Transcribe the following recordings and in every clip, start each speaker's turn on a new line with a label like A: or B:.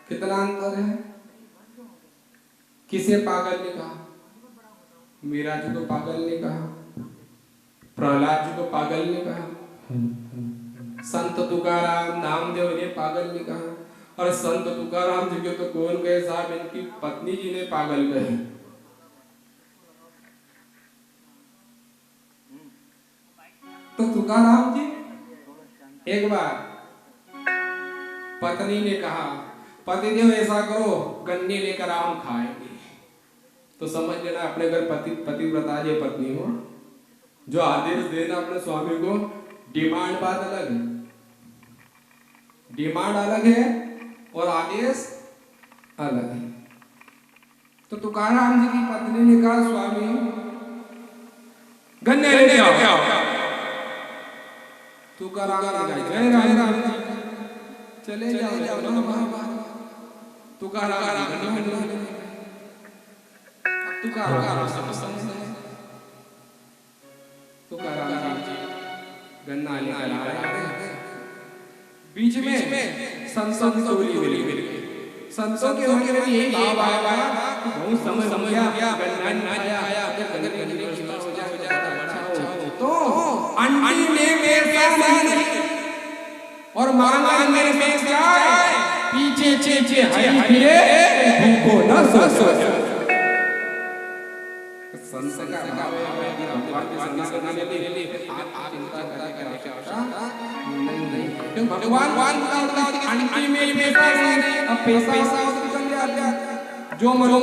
A: कितना अंतर है? किसे पागल ने कहा? मीरा जी को पागल ने कहा, प्रहलाद जी को पागल ने कहा, संत तुकाराम नामदेव ने पागल ने कहा, और संत तुकाराम जी के तो कौन गए साहब, इनकी पत्नी जी ने पागल कहे। तो तुकाराम जी एक बार पत्नी ने कहा, पतिदेव ऐसा करो गन्ने लेकर आम खाएंगे, तो समझ लेना अपने घर पतिव्रता ये पत्नी हो, जो आदेश देना अपने स्वामी को, डिमांड बात अलग है, डिमांड अलग है और आदेश अलग है। तो तुकाराम जी की पत्नी ने कहा, स्वामी गन्ने लेके आओ। तुकाराम जय राम चले जाओ तुकाराम गन्ना लेकर आ रहे हैं। बीच में संतों की टोली मिली। संतों के मन में यही भाव आया कि बहुत समय हो गया गन्ना नहीं आया, अगर गन्ने की व्यवस्था हो जाए तो अच्छा हो। तो आंटी ने पैसा नहीं और मांगन में जाए पीछे चेचे हरी फिरे भूखो न सो। संत का भाव है कि भगवान की संगत करने के लिए आप चिंता करने की आवश्यकता नहीं। क्यों भगवान बताओ कि आंटी में पैसा नहीं, अब पैसा हो तो चल जाए जो मनो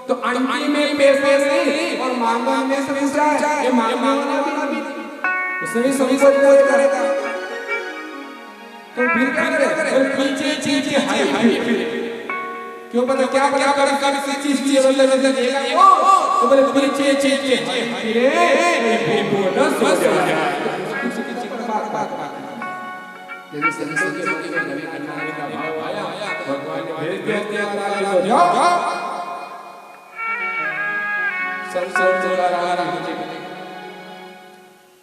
A: तो आंटी में पैसे नहीं और मांगन में समस्या है। ये मांगने वाला भी उसमें सभी को करेगा तो फिर क्या करे? पीछे चीजें हाई क्यों पता क्या कर चीज देगा वो तो बोले पीछे चीजें फिरे वो न सो जाए। जैसे संतों के मन में करने का भाव आया, भगवान ने भेज दिया जाओ संत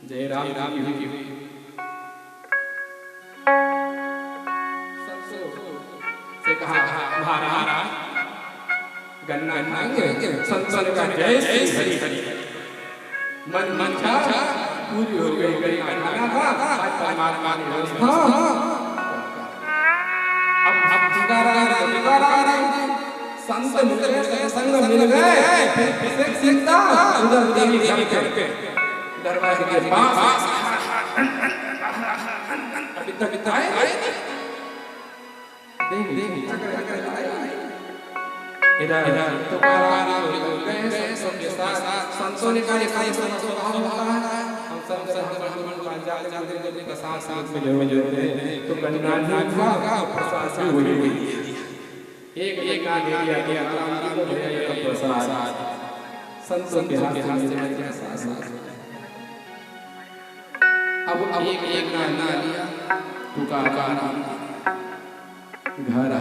A: जय राम की हुई से कहा महाराज गन्ना खाएंगे। संत का जय श्री हरि मन छा पूरी हो गई गन्ना था आज परमात्मा ने व्यवस्था। अब तुकारा संत मिल गए, संग मिल गए, फिर सीता उधर देवी घर के दरवाजे के पास अभी तक आए देवी इधर तुकारा गए सबके साथ। संतों ने कहा स्वभाव होता है हम सब ब्राह्मण बाजार मंदिर के साथ में जरूर है तो गन्ना का प्रसाद हुई एक आ गया राम को भेजा प्रसाद संतों के हाथ से अब एक गन्ना लिया तुकारा घर आ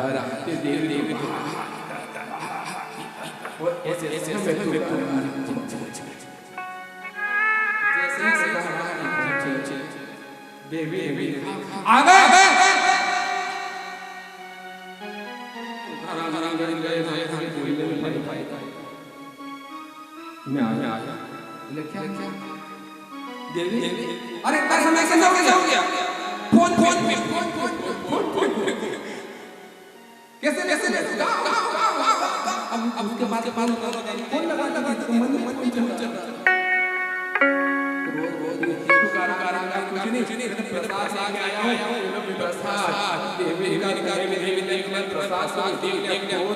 A: देवी वो ऐसे में देवी आ गए मैं आया क्या देवी अरे कैसे हो गया फोन कैसे अब उसके बाद फोन लगा तो मन चल रहा कुछ नहीं प्रसाद आ गया प्रसाद देवी का प्रसाद देवी वो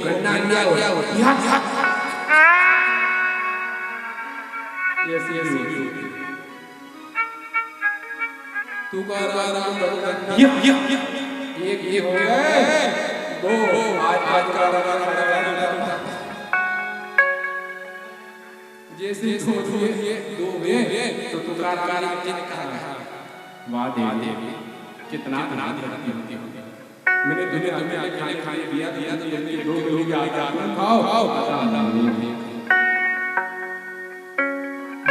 A: गन्ना लिया तू ये हो गए दो आज जैसे दो तो तुकारा जी ने कहा वाह देवी कितना अनाथ रखती होती मैंने दुनिया में खाने दिया तो दो लोग आगे खाओ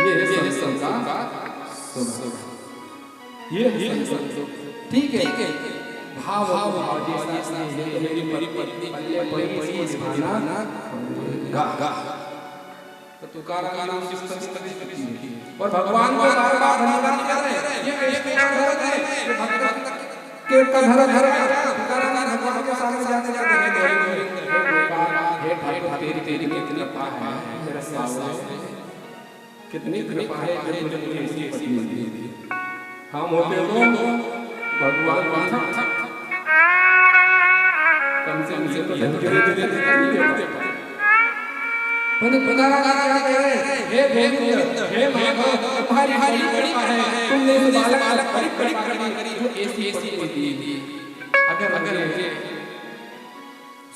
A: ये संसार ये ठीक है भाव जैसा मेरी पत्नी पली भाना गा तो तुकारा और भगवान को बार-बार धन्यवाद कर रहे हैं। ये धर्म है ये भगवान के का धर्म है। तुकारा भगवान के सामने जाते हे तेरी कितनी कृपा है मेरा सावले कितनी कृपा है जो तुमने ऐसी पत्नी दी थी। हम होते तो भगवान कम से तो धन्यवाद देते पर तुकारा क्या कह रहे हैं हे गोविंद हे माधव तुम्हारी बड़ी कृपा है तुमने इस बालक बड़ी करी जो ऐसी दी अगर ये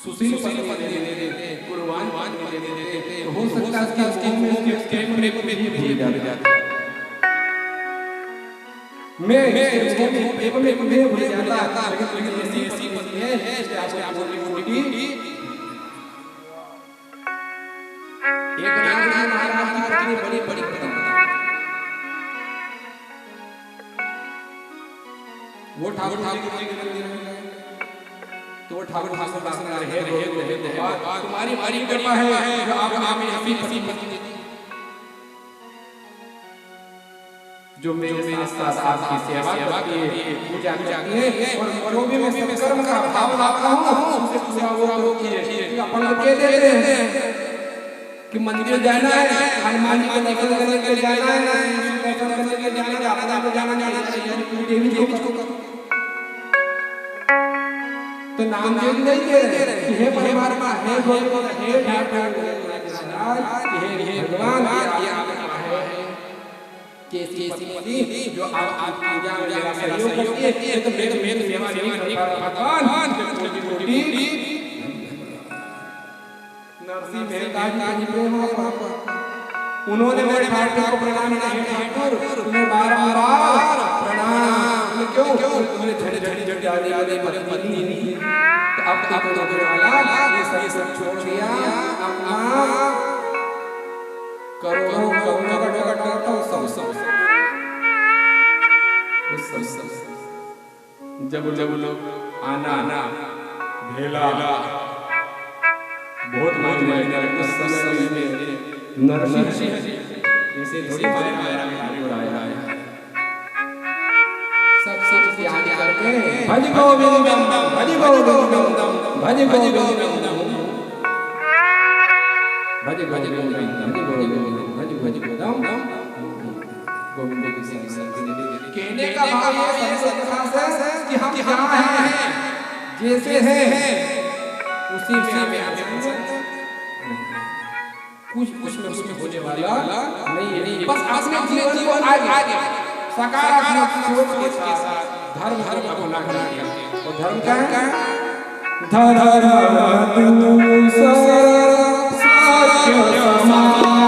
A: सुशील पत्नी दे देते कुर्बान दे देते तो हो सकता है कि उसके प्रेम में भी भूल जाता मैं भूल जाता लेकिन ऐसी पत्नी है इसलिए आपको मोटी एक महाराज की पत्नी बड़ी वो ठाकुर ठाकुर जी के मंदिर में गए तो वो ठाकुर ठाकुर दास रहे तुम्हारी हमारी कृपा है जो आप हमें अभी पति पत्नी जो मेरे साथ आपकी सेवा करती है पूजा करती है और जो भी मैं सत्कर्म का भाव लाता हूँ उससे पूरा वो किए अपन को कह देते हैं कि मंदिर जाना है हनुमान जी को दर्शन करने के लिए जाना है दर्शन करने के लिए जाना है देवी जी को तो नाम जो नहीं दे रहे हे परमात्मा हे भगवान हे ठाकुर हे भगवान ये आपका है कैसी पति जो आप पूजा में मेरा सहयोग करती है तो मेरे सेवा नहीं कर भगवान कोटि नरसिंह मेहता जी प्रेम उन्होंने मेरे ठाकुर को प्रणाम किया ठाकुर तुम्हें बार-बार प्रणाम क्यों तुमने झड़ी जाने वाली पत्नी नहीं तो अब तो वाला ये सब छोड़ दिया अपना करोड़ों का सब जब लोग आना भेला बहुत उस समय में नरसिंह ऐसे थोड़ी माया सब त्याग करके भज गोविंदम भज गोविंदम भज गोविंदम भज गोविंदम भज गोविंदम गोविंद की संग कहने का भाव ये है कि हम क्या हैं जैसे हैं उसी में हमें कुछ में होने वाला नहीं बस अपने जीवन को आगे सकारात्मक सोच के साथ धर्म अपना करना और धर्म क्या है धर्म सत्य समान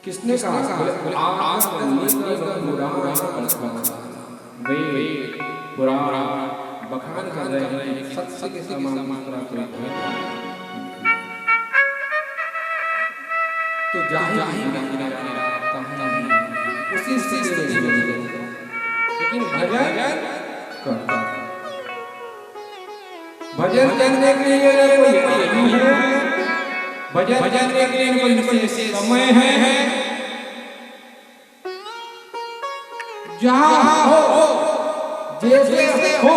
A: किसने कहा? वे पुराना बखान कर रहे हैं कि सत्य के समान दूसरा कोई नहीं। तो जाहि उसी से लेकिन भजन करता, भजन करने के लिए कोई है, भजन करने के लिए कोई विशेष समय है, जहाँ हो जैसे हो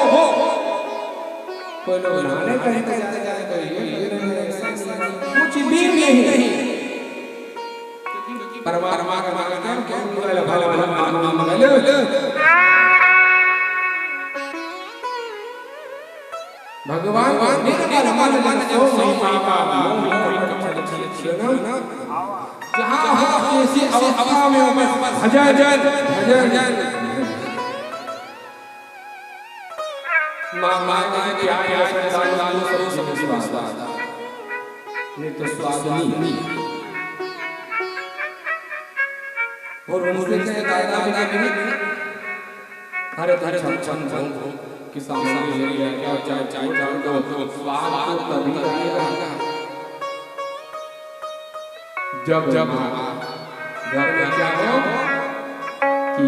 A: कोई लोग नहाने कहीं तो जाते कुछ भी नहीं। परमात्मा का नाम क्या? भगवान जहाँ किसी अवस्था में भजन माता के प्यार नहीं तो स्वाद नहीं। और उनसे कहे दादा भी हरे छम किसान क्या चाय तो स्वाद तो तभी आएगा जब घर में क्या हो कि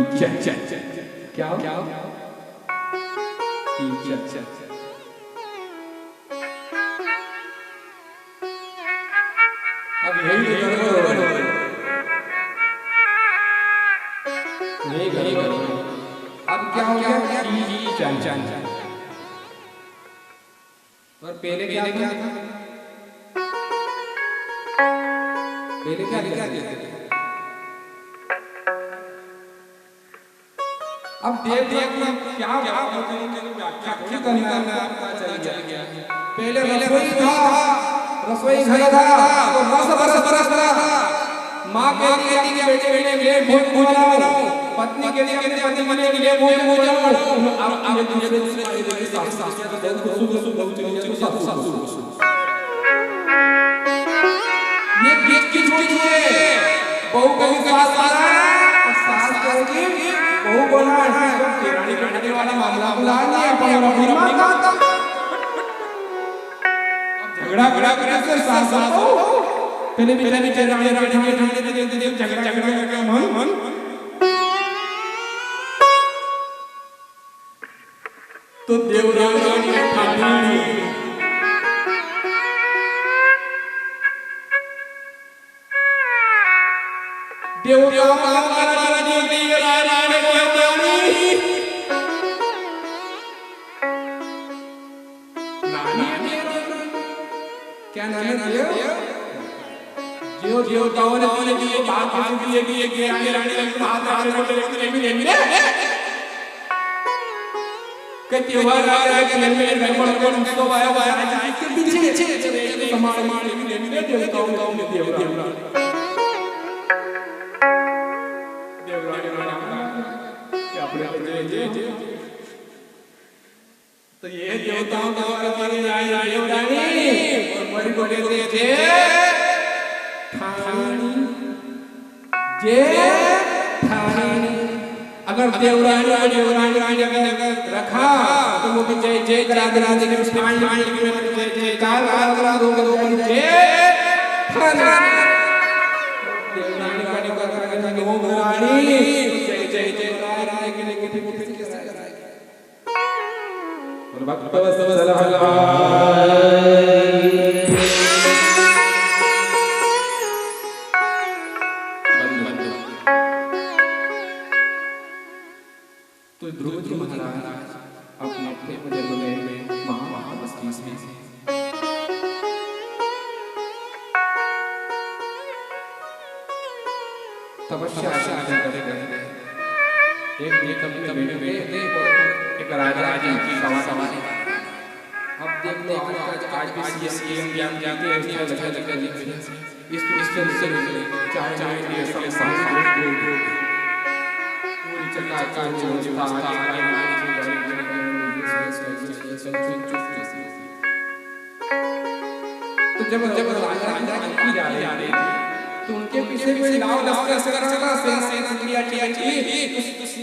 A: क्या अब यही अब क्या हो गया? और पहले क्या था? पहले क्या अब देख क्या चल गया। पहले रसोई घर था, रस था। माँ के लिए बेटे भोज बनाओ, पत्नी के लिए पति के लिए भोज बनाओ। अब दूसरे ये किस चीज है? बहू के साथ सास करेगी, बहू बोला है रानी वाला मामला बुला लिया। झगड़ा करे सास पहले रानी झगड़ा मन तो देवरानी क्या नाम है? जियो गाँव ने दिए बात दिए रानी त्योहार आ रहा है तो ये देवताओं का अगर देवरानी रखा तो वो भी जय करा देंगे, जयकार करा दोगे तो ध्रुव जी महाराज अपने में महामस्ती में तपस्या एक राजा की सभा अब देखते आज भी सीएम जाते हैं तो जब राजा की जा रही थी तो उनके पीछे कोई लाव लश्कर कर रहा था, सेना इंडिया टी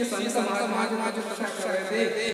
A: संत महात्मा जो कथा कर रहे थे